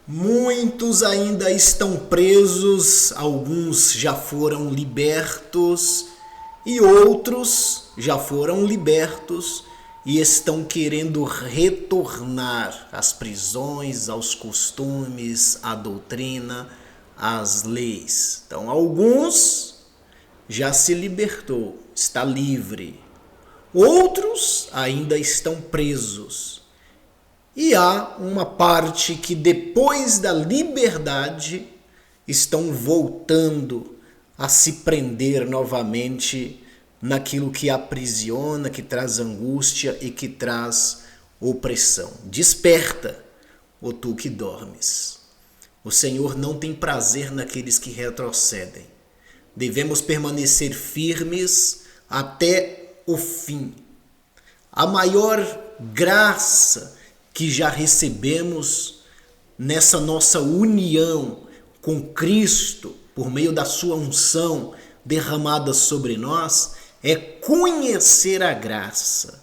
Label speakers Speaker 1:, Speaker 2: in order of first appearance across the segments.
Speaker 1: Muitos ainda estão presos, alguns já foram libertos e outros já foram libertos e estão querendo retornar às prisões, aos costumes, à doutrina, às leis. Então, alguns já se libertou, está livre. Outros ainda estão presos. E há uma parte que depois da liberdade estão voltando a se prender novamente naquilo que aprisiona, que traz angústia e que traz opressão. Desperta, ó tu que dormes. O Senhor não tem prazer naqueles que retrocedem. Devemos permanecer firmes até o fim. A maior graça que já recebemos nessa nossa união com Cristo, por meio da sua unção derramada sobre nós, é conhecer a graça,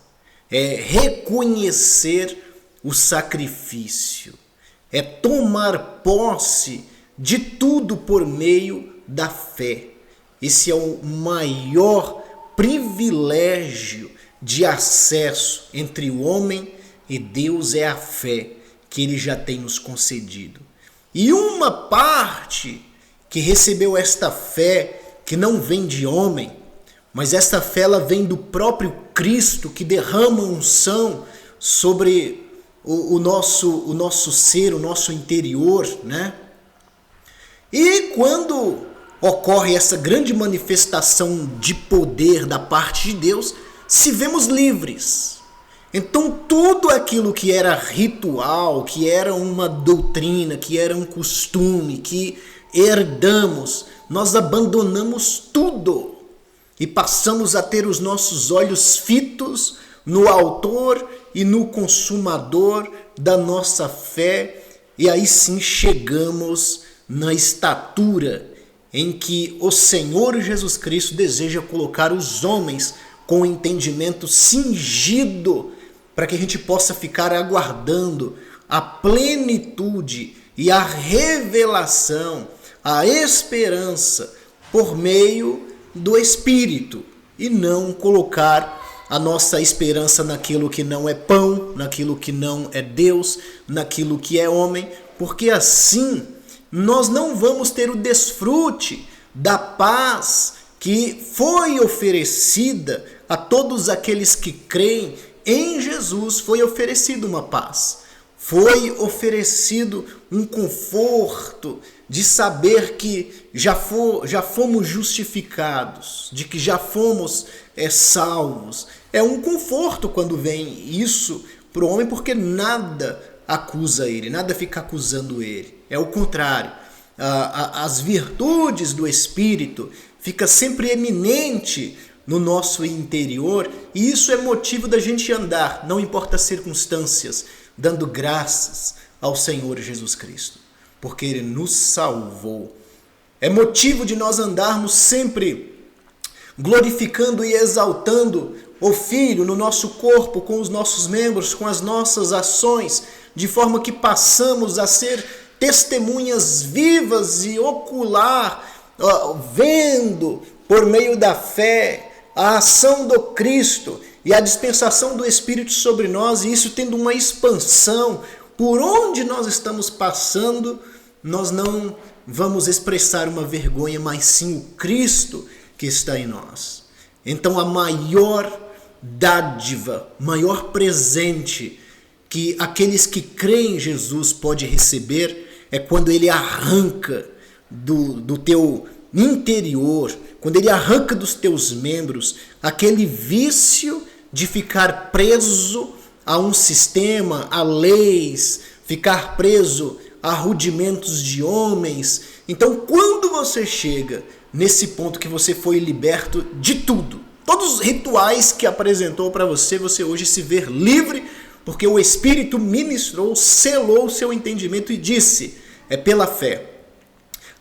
Speaker 1: é reconhecer o sacrifício, é tomar posse de tudo por meio da fé. Esse é o maior privilégio de acesso entre o homem e Deus, é a fé que Ele já tem nos concedido. E uma parte que recebeu esta fé, que não vem de homem, mas esta fé ela vem do próprio Cristo, que derrama unção sobre o nosso ser, o nosso interior, né? E quando ocorre essa grande manifestação de poder da parte de Deus, se vemos livres. Então tudo aquilo que era ritual, que era uma doutrina, que era um costume, que herdamos, nós abandonamos tudo e passamos a ter os nossos olhos fitos no autor e no consumador da nossa fé, e aí sim chegamos na estatura em que o Senhor Jesus Cristo deseja colocar os homens com o entendimento cingido, para que a gente possa ficar aguardando a plenitude e a revelação, a esperança por meio do Espírito, e não colocar a nossa esperança naquilo que não é pão, naquilo que não é Deus, naquilo que é homem, porque assim nós não vamos ter o desfrute da paz que foi oferecida a todos aqueles que creem em Jesus. Foi oferecido uma paz, foi oferecido um conforto de saber que já fomos justificados, de que já fomos salvos. É um conforto quando vem isso para o homem, porque nada acusa ele, nada fica acusando ele. É o contrário. As virtudes do Espírito fica sempre eminente no nosso interior, e isso é motivo da gente andar, não importa as circunstâncias, dando graças ao Senhor Jesus Cristo, porque Ele nos salvou. É motivo de nós andarmos sempre glorificando e exaltando o Filho no nosso corpo, com os nossos membros, com as nossas ações, de forma que passamos a ser testemunhas vivas e ocular, vendo por meio da fé a ação do Cristo e a dispensação do Espírito sobre nós, e isso tendo uma expansão. Por onde nós estamos passando, nós não vamos expressar uma vergonha, mas sim o Cristo que está em nós. Então a maior dádiva, maior presente que aqueles que creem em Jesus podem receber é quando Ele arranca do teu interior, quando Ele arranca dos teus membros aquele vício de ficar preso a um sistema, a leis, ficar preso a rudimentos de homens. Então, quando você chega nesse ponto que você foi liberto de tudo, todos os rituais que apresentou para você, você hoje se vê livre, porque o Espírito ministrou, selou o seu entendimento e disse: é pela fé.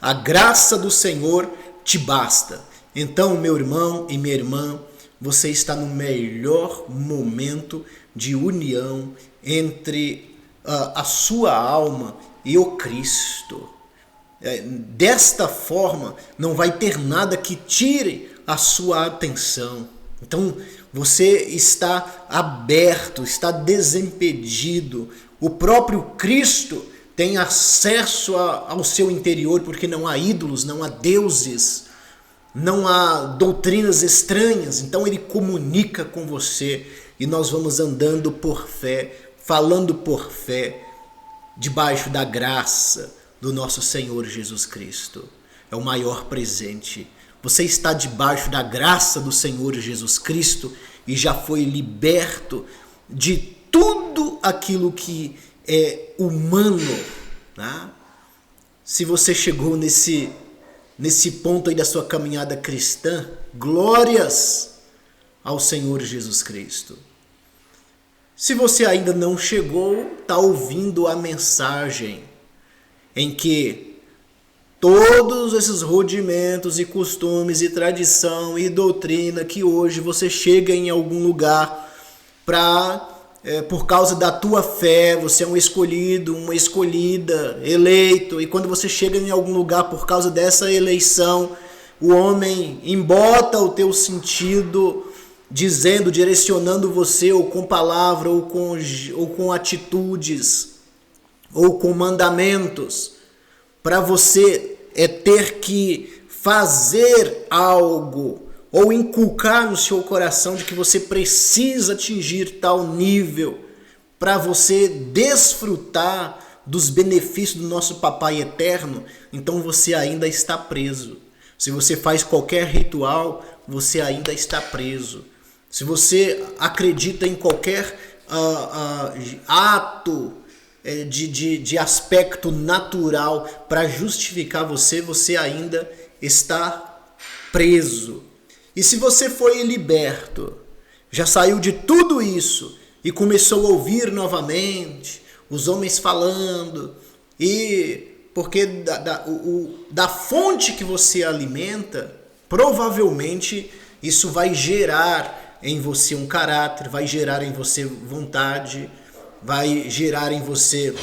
Speaker 1: A graça do Senhor te basta. Então, meu irmão e minha irmã, você está no melhor momento de união entre a sua alma e o Cristo. Desta forma, não vai ter nada que tire a sua atenção. Então, você está aberto, está desimpedido. O próprio Cristo tem acesso ao seu interior, porque não há ídolos, não há deuses, não há doutrinas estranhas. Então ele comunica com você e nós vamos andando por fé, falando por fé, debaixo da graça do nosso Senhor Jesus Cristo. É o maior presente. Você está debaixo da graça do Senhor Jesus Cristo e já foi liberto de tudo aquilo que é humano. Tá? Se você chegou nesse ponto aí da sua caminhada cristã, glórias ao Senhor Jesus Cristo. Se você ainda não chegou, está ouvindo a mensagem em que todos esses rudimentos e costumes e tradição e doutrina que hoje você chega em algum lugar por causa da tua fé, você é um escolhido, uma escolhida, eleito, e quando você chega em algum lugar por causa dessa eleição, o homem embota o teu sentido, dizendo, direcionando você ou com palavra ou com atitudes ou com mandamentos, para você ter que fazer algo ou inculcar no seu coração de que você precisa atingir tal nível para você desfrutar dos benefícios do nosso Papai Eterno, então você ainda está preso. Se você faz qualquer ritual, você ainda está preso. Se você acredita em qualquer ato de aspecto natural para justificar você, você ainda está preso. E se você foi liberto, já saiu de tudo isso e começou a ouvir novamente os homens falando, e porque da fonte que você alimenta, provavelmente isso vai gerar em você um caráter, vai gerar em você vontade, vai gerar em você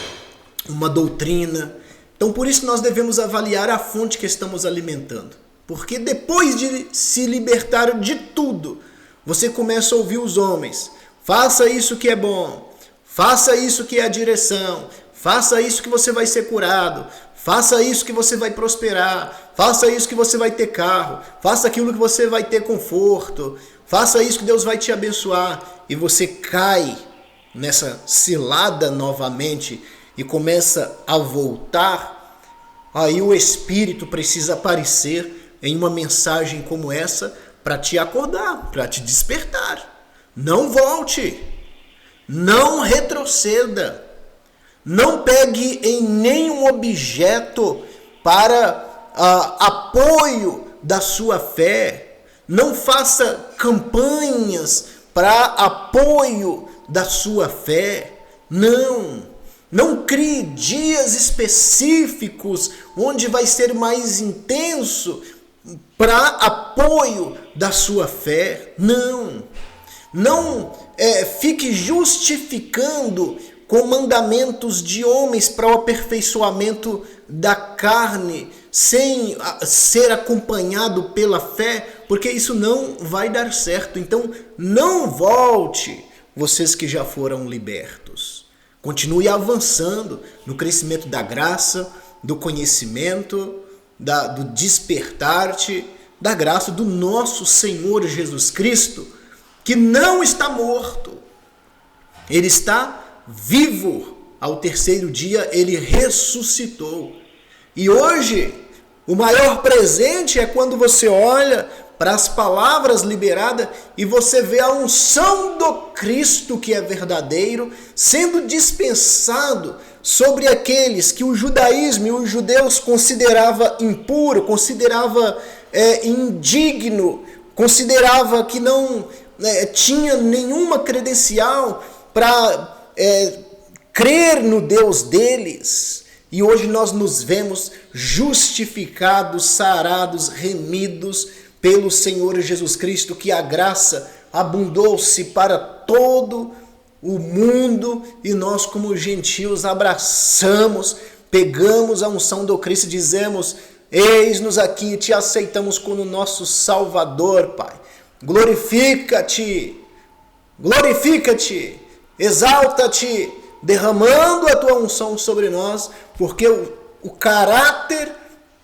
Speaker 1: uma doutrina. Então por isso nós devemos avaliar a fonte que estamos alimentando. Porque depois de se libertar de tudo, você começa a ouvir os homens. Faça isso que é bom. Faça isso que é a direção. Faça isso que você vai ser curado. Faça isso que você vai prosperar. Faça isso que você vai ter carro. Faça aquilo que você vai ter conforto. Faça isso que Deus vai te abençoar. E você cai nessa cilada novamente e começa a voltar. Aí o Espírito precisa aparecer em uma mensagem como essa para te acordar, para te despertar. Não volte, não retroceda, não pegue em nenhum objeto para apoio da sua fé, não faça campanhas para apoio da sua fé, não crie dias específicos onde vai ser mais intenso para apoio da sua fé. Não fique justificando com mandamentos de homens para o aperfeiçoamento da carne, sem ser acompanhado pela fé, porque isso não vai dar certo. Então não volte, vocês que já foram libertos. Continue avançando no crescimento da graça, do conhecimento, do despertar-te, da graça do nosso Senhor Jesus Cristo, que não está morto. Ele está vivo. Ao terceiro dia ele ressuscitou. E hoje, o maior presente é quando você olha para as palavras liberadas e você vê a unção do Cristo que é verdadeiro sendo dispensado sobre aqueles que o judaísmo e os judeus considerava impuro, considerava indigno, considerava que não tinha nenhuma credencial para crer no Deus deles. E hoje nós nos vemos justificados, sarados, remidos pelo Senhor Jesus Cristo, que a graça abundou-se para todo o mundo e nós, como gentios, abraçamos, pegamos a unção do Cristo e dizemos: eis-nos aqui, te aceitamos como nosso Salvador, Pai. Glorifica-te, glorifica-te, exalta-te, derramando a tua unção sobre nós, porque o caráter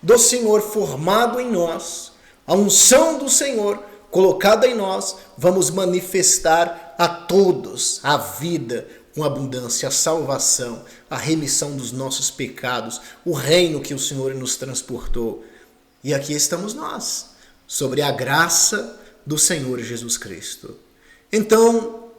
Speaker 1: do Senhor formado em nós, a unção do Senhor colocada em nós, vamos manifestar a todos a vida com abundância, a salvação, a remissão dos nossos pecados, o reino que o Senhor nos transportou. E aqui estamos nós, sobre a graça do Senhor Jesus Cristo. Então,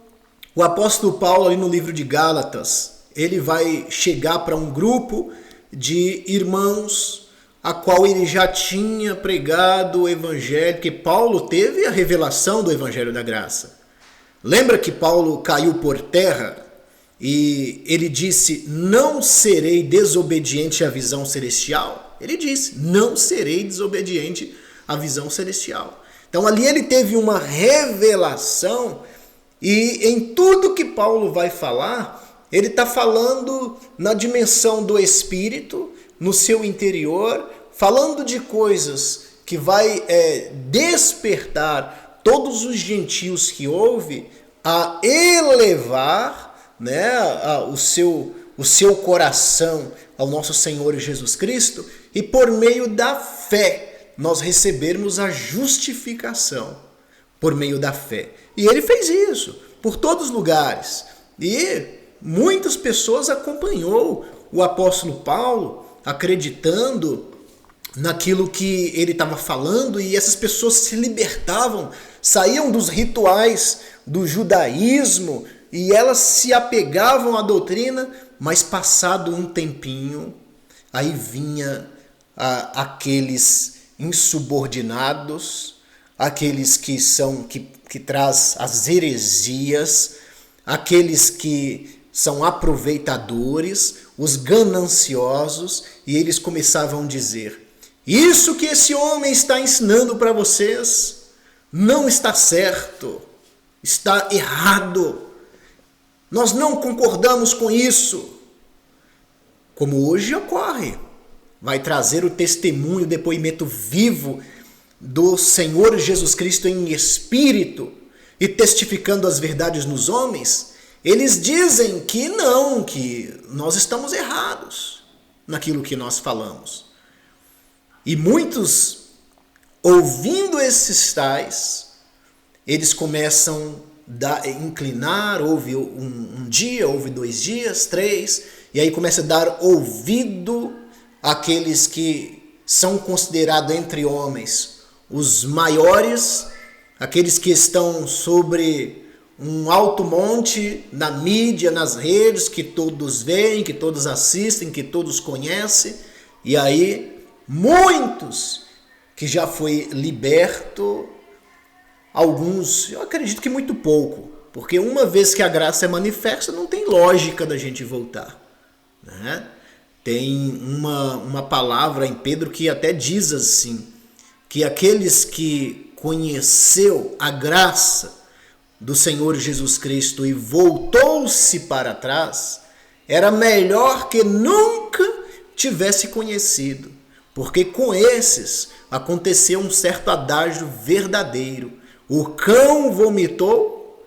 Speaker 1: o apóstolo Paulo, ali no livro de Gálatas, ele vai chegar para um grupo de irmãos a qual ele já tinha pregado o evangelho, que Paulo teve a revelação do evangelho da graça. Lembra que Paulo caiu por terra e ele disse: não serei desobediente à visão celestial? Ele disse: não serei desobediente à visão celestial. Então ali ele teve uma revelação, e em tudo que Paulo vai falar, ele está falando na dimensão do Espírito, no seu interior, falando de coisas que vai despertar todos os gentios que ouvem a elevar, né, o seu coração ao nosso Senhor Jesus Cristo, e por meio da fé nós recebermos a justificação por meio da fé. E ele fez isso por todos os lugares. E muitas pessoas acompanhou o apóstolo Paulo, acreditando naquilo que ele estava falando, e essas pessoas se libertavam, saíam dos rituais do judaísmo e elas se apegavam à doutrina, mas passado um tempinho, aí vinha aqueles insubordinados, aqueles que traz as heresias, aqueles que são aproveitadores, os gananciosos, e eles começavam a dizer: isso que esse homem está ensinando para vocês não está certo, está errado, nós não concordamos com isso. Como hoje ocorre, vai trazer o testemunho, o depoimento vivo do Senhor Jesus Cristo em espírito e testificando as verdades nos homens. Eles dizem que não, que nós estamos errados naquilo que nós falamos. E muitos, ouvindo esses tais, eles começam a inclinar, ouve um dia, ouve 2 dias, 3, e aí começa a dar ouvido àqueles que são considerados entre homens os maiores, aqueles que estão sobre um alto monte na mídia, nas redes, que todos veem, que todos assistem, que todos conhecem, e aí muitos que já foi liberto, alguns, eu acredito que muito pouco, porque uma vez que a graça é manifesta, não tem lógica da gente voltar, né? Tem uma palavra em Pedro que até diz assim, que aqueles que conheceu a graça do Senhor Jesus Cristo e voltou-se para trás, era melhor que nunca tivesse conhecido, porque com esses aconteceu um certo adágio verdadeiro: o cão vomitou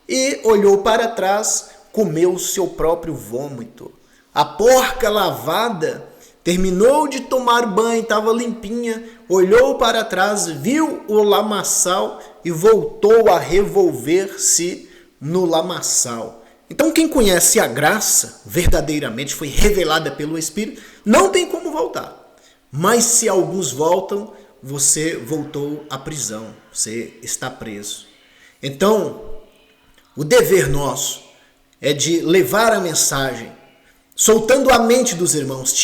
Speaker 1: e olhou para trás, comeu o seu próprio vômito. A porca lavada terminou de tomar banho, estava limpinha, olhou para trás, viu o lamaçal e voltou a revolver-se no lamaçal. Então quem conhece a graça, verdadeiramente foi revelada pelo Espírito, não tem como voltar. Mas se alguns voltam, você voltou à prisão, você está preso. Então, o dever nosso é de levar a mensagem, soltando a mente dos irmãos,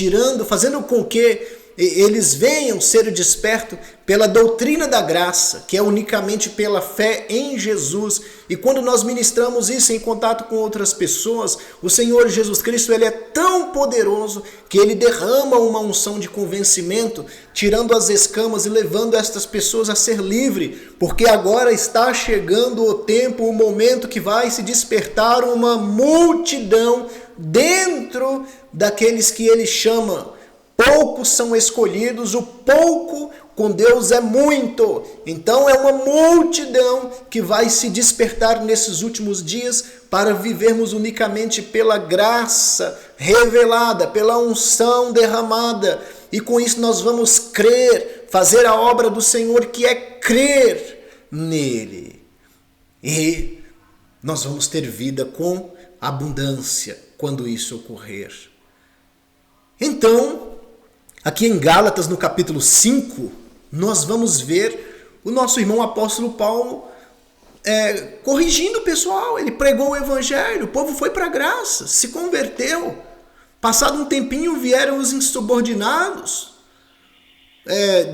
Speaker 1: fazendo com que eles venham ser despertos pela doutrina da graça, que é unicamente pela fé em Jesus. E quando nós ministramos isso em contato com outras pessoas, o Senhor Jesus Cristo, ele é tão poderoso que ele derrama uma unção de convencimento, tirando as escamas e levando estas pessoas a ser livres, porque agora está chegando o tempo, o momento que vai se despertar uma multidão dentro daqueles que ele chama. Poucos são escolhidos, o pouco com Deus é muito. Então é uma multidão que vai se despertar nesses últimos dias para vivermos unicamente pela graça revelada, pela unção derramada. E com isso nós vamos crer, fazer a obra do Senhor, que é crer nele. E nós vamos ter vida com abundância quando isso ocorrer. Então, aqui em Gálatas, no capítulo 5, nós vamos ver o nosso irmão apóstolo Paulo corrigindo o pessoal. Ele pregou o evangelho, o povo foi para a graça, se converteu. Passado um tempinho vieram os insubordinados,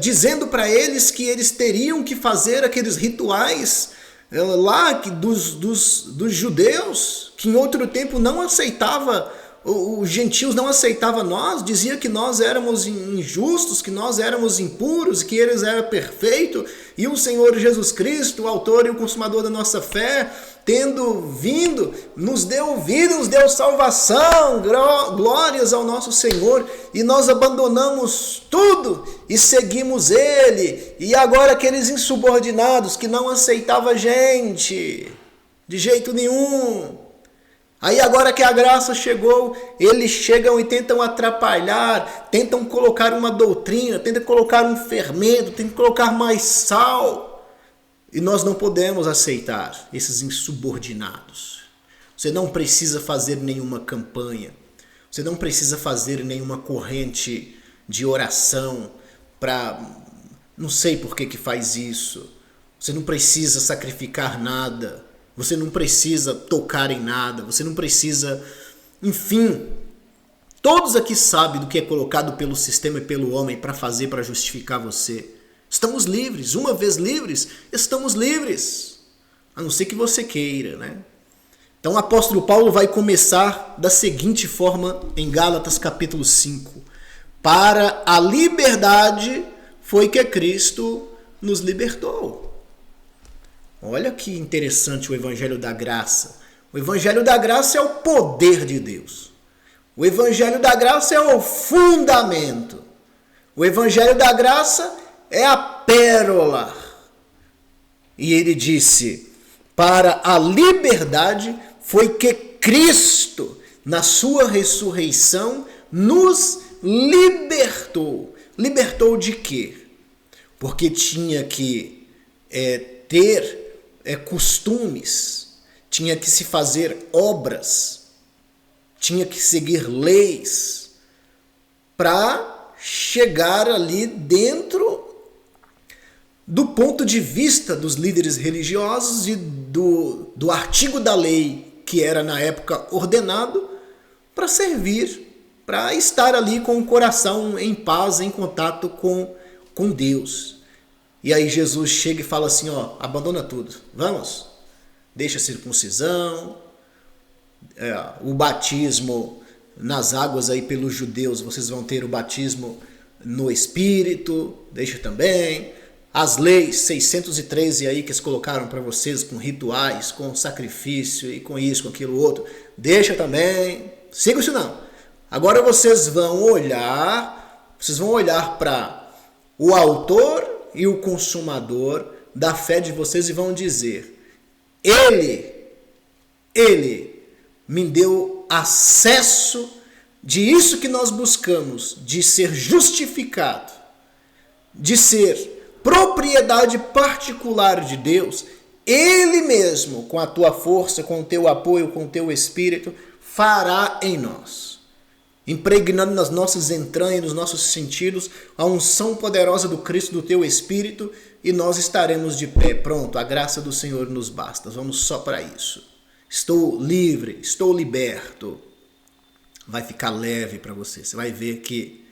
Speaker 1: dizendo para eles que eles teriam que fazer aqueles rituais lá dos judeus, que em outro tempo não aceitava. Os gentios não aceitavam nós, dizia que nós éramos injustos, que nós éramos impuros, que eles eram perfeitos, e o Senhor Jesus Cristo, o autor e o consumador da nossa fé, tendo vindo, nos deu vida, nos deu salvação, glórias ao nosso Senhor, e nós abandonamos tudo e seguimos Ele. E agora aqueles insubordinados que não aceitavam a gente, de jeito nenhum. Aí agora que a graça chegou, eles chegam e tentam atrapalhar, tentam colocar uma doutrina, tentam colocar um fermento, tentam colocar mais sal. E nós não podemos aceitar esses insubordinados. Você não precisa fazer nenhuma campanha, você não precisa fazer nenhuma corrente de oração para... Não sei por que faz isso. Você não precisa sacrificar nada. Você não precisa tocar em nada, você não precisa... Enfim, todos aqui sabem do que é colocado pelo sistema e pelo homem para fazer, para justificar você. Estamos livres, uma vez livres, estamos livres. A não ser que você queira, né? Então o apóstolo Paulo vai começar da seguinte forma em Gálatas capítulo 5. Para a liberdade foi que Cristo nos libertou. Olha que interessante o Evangelho da Graça. O Evangelho da Graça é o poder de Deus. O Evangelho da Graça é o fundamento. O Evangelho da Graça é a pérola. E ele disse, para a liberdade foi que Cristo, na sua ressurreição, nos libertou. Libertou de quê? Porque tinha que ter costumes, tinha que se fazer obras, tinha que seguir leis para chegar ali dentro do ponto de vista dos líderes religiosos e do artigo da lei que era na época ordenado para servir, para estar ali com o coração em paz, em contato com Deus. E aí Jesus chega e fala assim, abandona tudo, vamos, deixa a circuncisão, o batismo nas águas aí pelos judeus, vocês vão ter o batismo no Espírito, deixa também, as leis 613 aí que eles colocaram para vocês com rituais, com sacrifício e com isso, com aquilo outro, deixa também, siga isso não. Agora vocês vão olhar para o autor e o consumador da fé de vocês e vão dizer, Ele me deu acesso de isso que nós buscamos, de ser justificado, de ser propriedade particular de Deus. Ele mesmo, com a tua força, com o teu apoio, com o teu espírito, fará em nós, impregnando nas nossas entranhas, nos nossos sentidos, a unção poderosa do Cristo, do teu Espírito, e nós estaremos de pé. Pronto, a graça do Senhor nos basta. Vamos só para isso. Estou livre, estou liberto. Vai ficar leve para você. Você vai ver que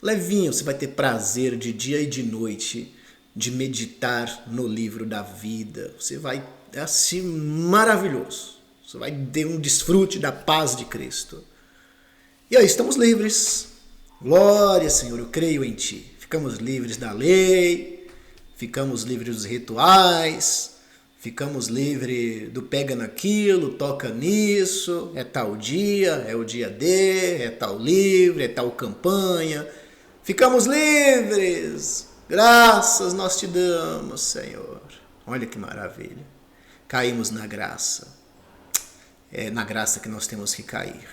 Speaker 1: levinho, você vai ter prazer de dia e de noite de meditar no livro da vida. Você vai, é assim, maravilhoso. Você vai ter um desfrute da paz de Cristo. E aí estamos livres. Glória, Senhor, eu creio em Ti. Ficamos livres da lei, ficamos livres dos rituais, ficamos livres do pega naquilo, toca nisso, é tal dia, é o dia D, é tal livre, é tal campanha. Ficamos livres. Graças nós te damos, Senhor. Olha que maravilha. Caímos na graça. É na graça que nós temos que cair.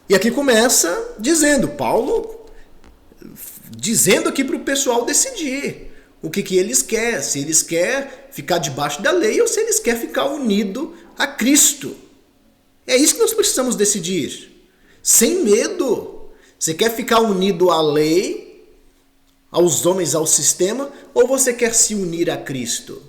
Speaker 1: E aqui começa dizendo, Paulo, dizendo aqui para o pessoal decidir o que eles querem, se eles querem ficar debaixo da lei ou se eles querem ficar unido a Cristo. É isso que nós precisamos decidir, sem medo. Você quer ficar unido à lei, aos homens, ao sistema, ou você quer se unir a Cristo?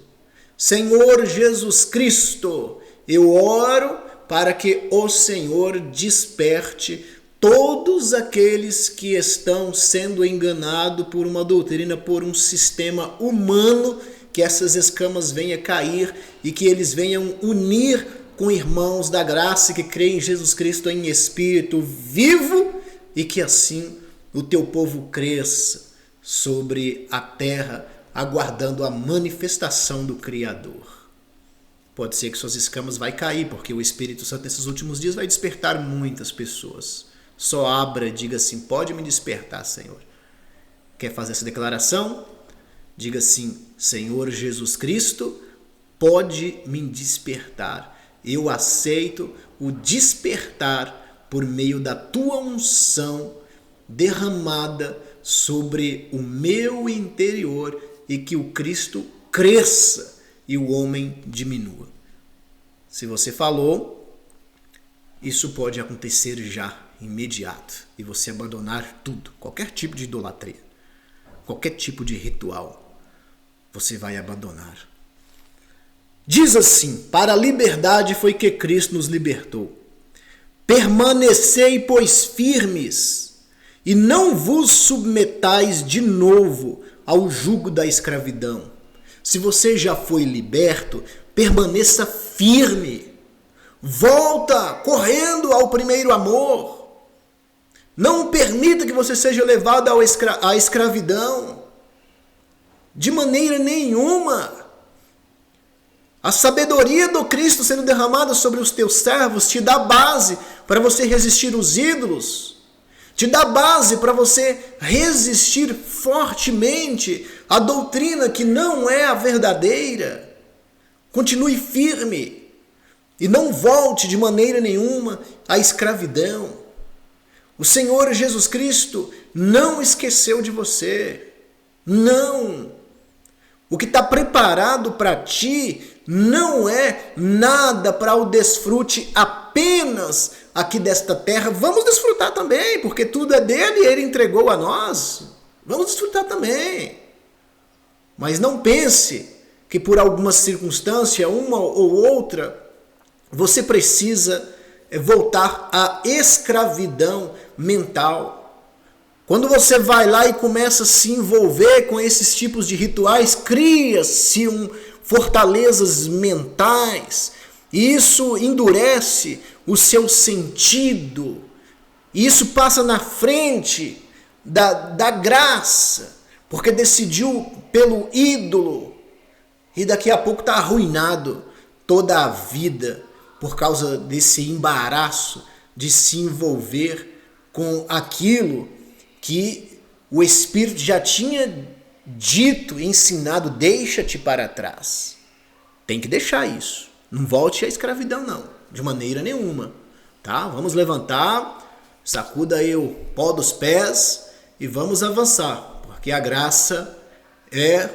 Speaker 1: Senhor Jesus Cristo, eu oro para que o Senhor desperte todos aqueles que estão sendo enganados por uma doutrina, por um sistema humano, que essas escamas venham cair e que eles venham unir com irmãos da graça que creem em Jesus Cristo em espírito vivo e que assim o teu povo cresça sobre a terra, aguardando a manifestação do Criador. Pode ser que suas escamas vai cair, porque o Espírito Santo nesses últimos dias vai despertar muitas pessoas. Só abra e diga assim, pode me despertar, Senhor. Quer fazer essa declaração? Diga assim, Senhor Jesus Cristo, pode me despertar. Eu aceito o despertar por meio da tua unção derramada sobre o meu interior e que o Cristo cresça e o homem diminua. Se você falou, isso pode acontecer já, imediato, e você abandonar tudo, qualquer tipo de idolatria, qualquer tipo de ritual, você vai abandonar. Diz assim, para a liberdade foi que Cristo nos libertou. Permanecei, pois, firmes, e não vos submetais de novo ao jugo da escravidão. Se você já foi liberto, permaneça firme. Volta correndo ao primeiro amor. Não permita que você seja levado à escravidão. De maneira nenhuma. A sabedoria do Cristo sendo derramada sobre os teus servos te dá base para você resistir os ídolos. Te dá base para você resistir fortemente à doutrina que não é a verdadeira. Continue firme e não volte de maneira nenhuma à escravidão. O Senhor Jesus Cristo não esqueceu de você. Não. O que está preparado para ti não é nada para o desfrute apenas aqui desta terra. Vamos desfrutar também, porque tudo é dele e ele entregou a nós. Vamos desfrutar também. Mas não pense que por alguma circunstância, uma ou outra, você precisa voltar à escravidão mental. Quando você vai lá e começa a se envolver com esses tipos de rituais, cria-se fortalezas mentais. E isso endurece o seu sentido. E isso passa na frente da graça, porque decidiu pelo ídolo. E daqui a pouco está arruinado toda a vida por causa desse embaraço de se envolver com aquilo que o Espírito já tinha dito, ensinado, deixa-te para trás. Tem que deixar isso. Não volte à escravidão, não. De maneira nenhuma. Tá? Vamos levantar, sacuda aí o pó dos pés e vamos avançar. Porque a graça é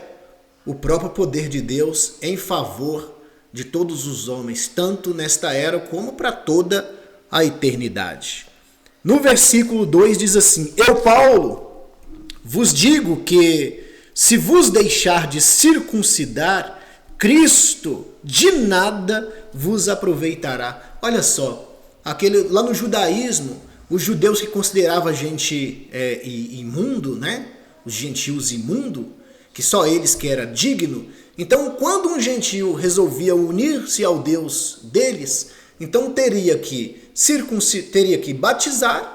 Speaker 1: o próprio poder de Deus em favor de todos os homens, tanto nesta era como para toda a eternidade. No versículo 2 diz assim, eu, Paulo, vos digo que se vos deixar de circuncidar, Cristo de nada vos aproveitará. Olha só, lá no judaísmo, Os judeus que consideravam a gente imundo, né? Os gentios imundo, que só eles que era digno. Então, quando um gentio resolvia unir-se ao Deus deles, então teria que batizar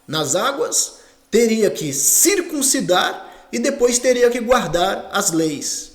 Speaker 1: nas águas, teria que circuncidar e depois teria que guardar as leis.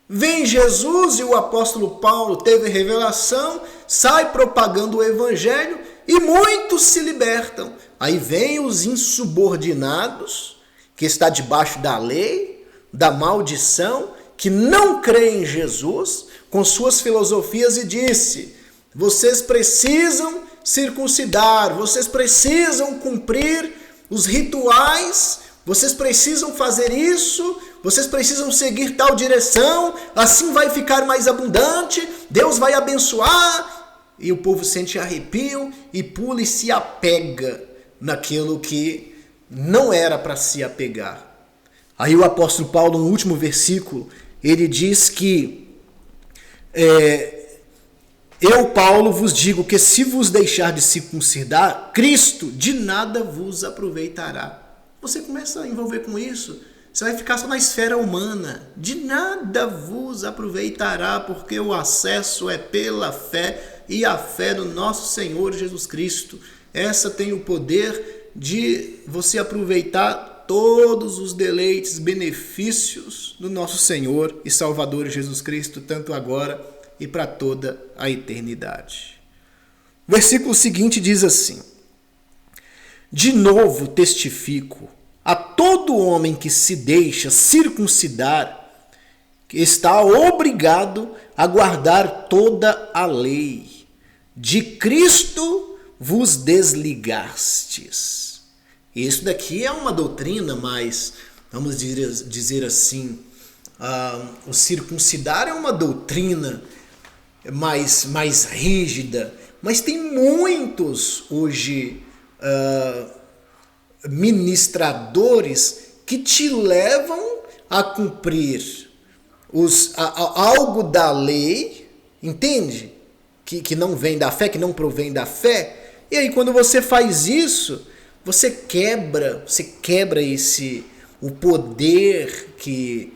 Speaker 1: Vem Jesus e o apóstolo Paulo teve revelação, sai propagando o evangelho e muitos se libertam. Aí vem os insubordinados, que está debaixo da lei, da maldição, que não crê em Jesus, com suas filosofias e disse: vocês precisam circuncidar, vocês precisam cumprir os rituais, vocês precisam fazer isso, vocês precisam seguir tal direção, assim vai ficar mais abundante, Deus vai abençoar. E o povo sente arrepio e pula e se apega naquilo que não era para se apegar. Aí o apóstolo Paulo, no último versículo, ele diz que eu, Paulo, vos digo que se vos deixar de circuncidar, Cristo de nada vos aproveitará. Você começa a envolver com isso, você vai ficar só na esfera humana. De nada vos aproveitará, porque o acesso é pela fé e a fé do nosso Senhor Jesus Cristo. Essa tem o poder de você aproveitar todos os deleites, benefícios do nosso Senhor e Salvador Jesus Cristo, tanto agora e para toda a eternidade. O versículo seguinte diz assim: de novo testifico a todo homem que se deixa circuncidar, que está obrigado a guardar toda a lei. De Cristo vos desligastes. Isso daqui é uma doutrina mais, vamos dizer assim, o circuncidar é uma doutrina mais rígida, mas tem muitos hoje ministradores que te levam a cumprir algo da lei, entende? Que não vem da fé, que não provém da fé. E aí quando você faz isso, você quebra o poder que...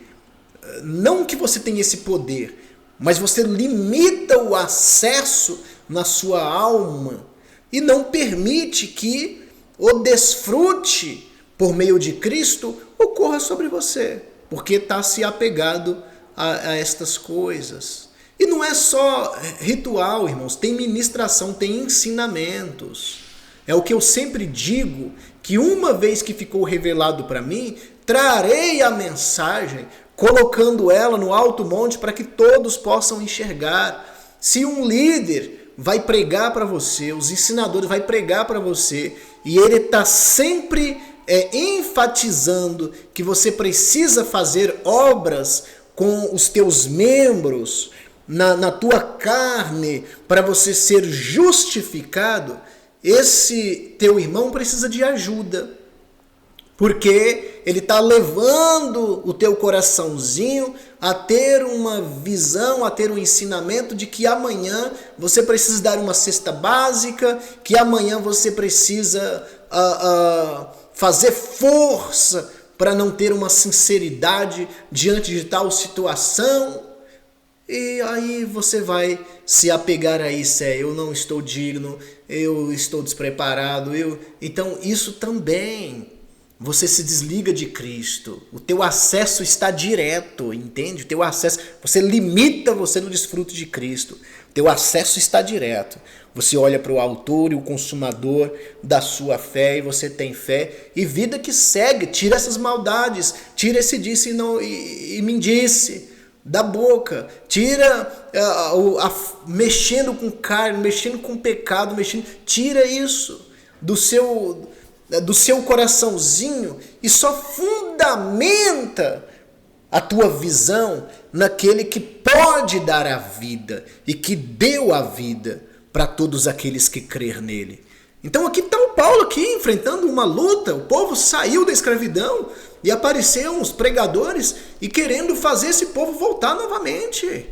Speaker 1: Não que você tenha esse poder, mas você limita o acesso na sua alma e não permite que o desfrute por meio de Cristo ocorra sobre você, porque está se apegado a estas coisas. E não é só ritual, irmãos, tem ministração, tem ensinamentos. É o que eu sempre digo, que uma vez que ficou revelado para mim, trarei a mensagem, colocando ela no alto monte para que todos possam enxergar. Se um líder vai pregar para você, os ensinadores vai pregar para você, e ele está sempre enfatizando que você precisa fazer obras com os teus membros, na tua carne, para você ser justificado, esse teu irmão precisa de ajuda, porque ele está levando o teu coraçãozinho a ter uma visão, a ter um ensinamento de que amanhã você precisa dar uma cesta básica, que amanhã você precisa fazer força para não ter uma sinceridade diante de tal situação. E aí você vai se apegar a isso, eu não estou digno, eu estou despreparado, Então isso também, você se desliga de Cristo, o teu acesso está direto, entende? O teu acesso, você limita você no desfruto de Cristo, o teu acesso está direto. Você olha para o autor e o consumador da sua fé, e você tem fé, e vida que segue, tira essas maldades, tira esse disse e me disse da boca, tira mexendo com carne, mexendo com pecado, tira isso do seu coraçãozinho e só fundamenta a tua visão naquele que pode dar a vida e que deu a vida para todos aqueles que crer nele. Então aqui está o Paulo aqui enfrentando uma luta, o povo saiu da escravidão e apareceram os pregadores e querendo fazer esse povo voltar novamente.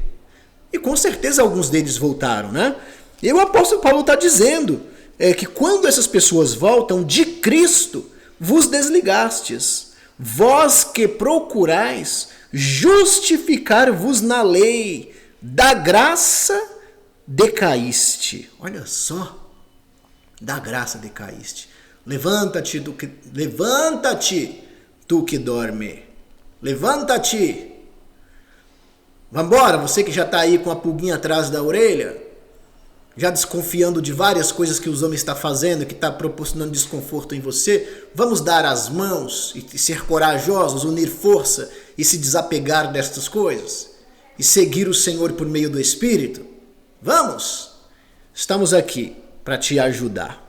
Speaker 1: E com certeza alguns deles voltaram, né? E o apóstolo Paulo está dizendo, que quando essas pessoas voltam, de Cristo vos desligastes, vós que procurais justificar-vos na lei, da graça decaíste. Olha só, da graça decaíste. Levanta-te, tu que dorme. Levanta-te. Vambora, você que já está aí com a pulguinha atrás da orelha, já desconfiando de várias coisas que os homens estão fazendo, que está proporcionando desconforto em você, vamos dar as mãos e ser corajosos, unir força e se desapegar destas coisas e seguir o Senhor por meio do Espírito? Vamos! Estamos aqui para te ajudar.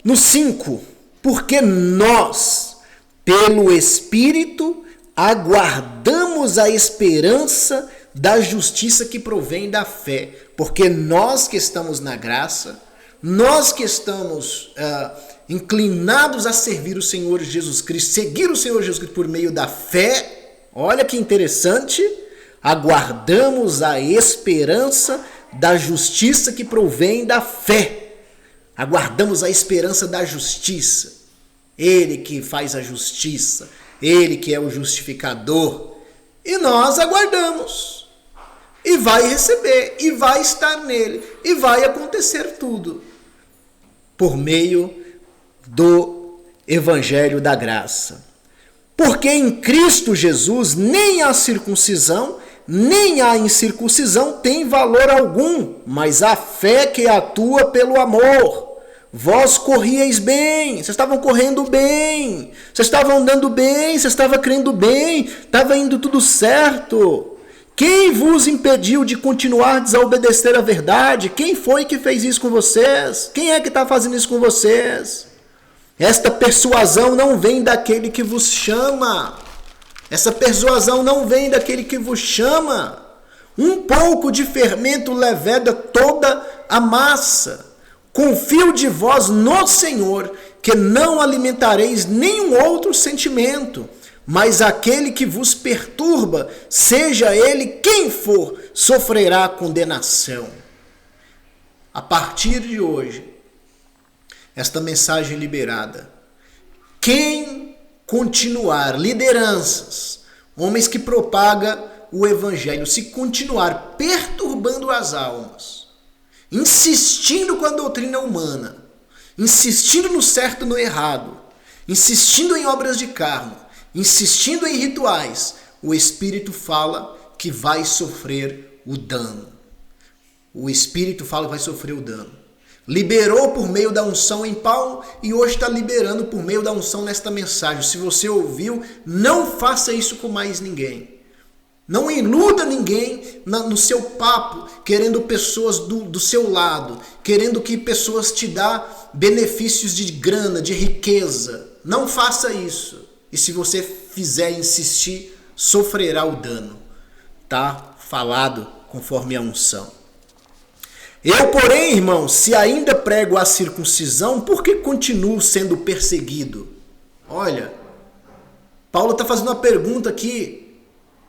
Speaker 1: No 5, porque nós, pelo Espírito, aguardamos a esperança da justiça que provém da fé. Porque nós que estamos na graça, nós que estamos inclinados a servir o Senhor Jesus Cristo, seguir o Senhor Jesus Cristo por meio da fé, olha que interessante, aguardamos a esperança da justiça que provém da fé. Aguardamos a esperança da justiça. Ele que faz a justiça, Ele que é o justificador. E nós aguardamos. E vai receber, e vai estar nele, e vai acontecer tudo. Por meio do Evangelho da Graça. Porque em Cristo Jesus nem a circuncisão, nem a incircuncisão tem valor algum, mas a fé que atua pelo amor. Vós corríeis bem, vocês estavam correndo bem, vocês estavam andando bem, vocês estavam crendo bem, estava indo tudo certo. Quem vos impediu de continuar a desobedecer a verdade? Quem foi que fez isso com vocês? Quem é que está fazendo isso com vocês? Esta persuasão não vem daquele que vos chama. Essa persuasão não vem daquele que vos chama. Um pouco de fermento leveda toda a massa. Confio de vós no Senhor, que não alimentareis nenhum outro sentimento, mas aquele que vos perturba, seja ele quem for, sofrerá condenação. A partir de hoje, esta mensagem liberada, quem continuar, lideranças, homens que propagam o evangelho, se continuar perturbando as almas, insistindo com a doutrina humana, insistindo no certo e no errado, insistindo em obras de carne, insistindo em rituais, o Espírito fala que vai sofrer o dano. O Espírito fala que vai sofrer o dano. Liberou por meio da unção em Paulo e hoje está liberando por meio da unção nesta mensagem. Se você ouviu, não faça isso com mais ninguém. Não iluda ninguém no seu papo, querendo pessoas do seu lado, querendo que pessoas te dê benefícios de grana, de riqueza. Não faça isso. E se você fizer insistir, sofrerá o dano. Tá falado conforme a unção. Eu, porém, irmão, se ainda prego a circuncisão, por que continuo sendo perseguido? Olha, Paulo está fazendo uma pergunta aqui.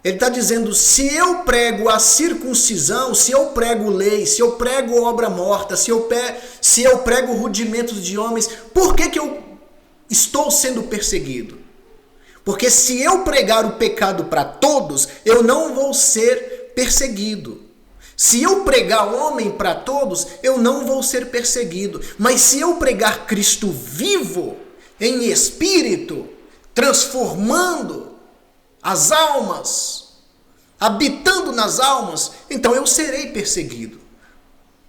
Speaker 1: Ele está dizendo, se eu prego a circuncisão, se eu prego lei, se eu prego obra morta, se eu prego rudimentos de homens, por que eu estou sendo perseguido? Porque se eu pregar o pecado para todos, eu não vou ser perseguido. Se eu pregar homem para todos, eu não vou ser perseguido. Mas se eu pregar Cristo vivo, em espírito, transformando as almas, habitando nas almas, então eu serei perseguido.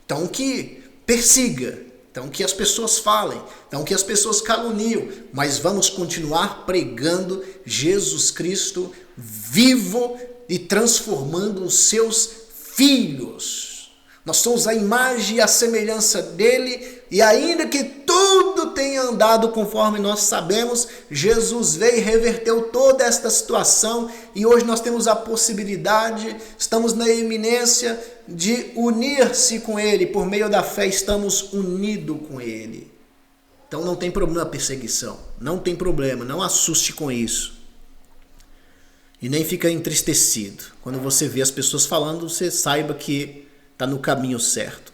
Speaker 1: Então que persiga, então que as pessoas falem, então que as pessoas caluniem, mas vamos continuar pregando Jesus Cristo vivo e transformando os seus filhos. Nós somos a imagem e a semelhança dele, e ainda que tudo tenha andado conforme nós sabemos, Jesus veio e reverteu toda esta situação, e hoje nós temos a possibilidade, estamos na iminência de unir-se com ele, por meio da fé estamos unidos com ele. Então não tem problema a perseguição, não tem problema, não assuste com isso. E nem fica entristecido. Quando você vê as pessoas falando, você saiba que está no caminho certo.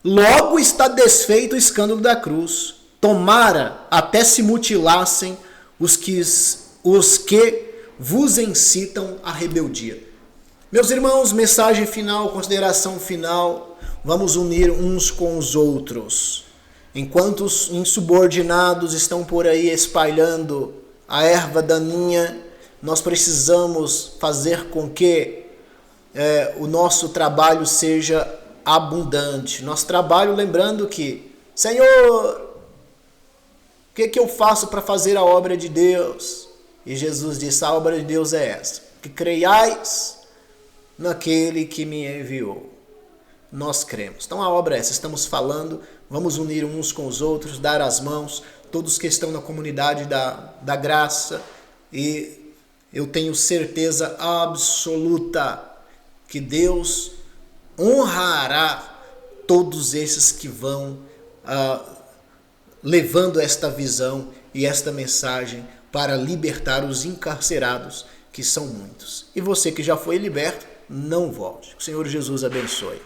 Speaker 1: Logo está desfeito o escândalo da cruz. Tomara até se mutilassem os que vos incitam à rebeldia. Meus irmãos, mensagem final, consideração final. Vamos unir uns com os outros. Enquanto os insubordinados estão por aí espalhando a erva daninha, nós precisamos fazer com que o nosso trabalho seja abundante. Nosso trabalho, lembrando que, Senhor, o que eu faço para fazer a obra de Deus? E Jesus disse, a obra de Deus é essa, que creiais naquele que me enviou. Nós cremos. Então a obra é essa, estamos falando, vamos unir uns com os outros, dar as mãos, todos que estão na comunidade da graça, e eu tenho certeza absoluta que Deus honrará todos esses que vão levando esta visão e esta mensagem para libertar os encarcerados, que são muitos. E você que já foi liberto, não volte. Que o Senhor Jesus abençoe.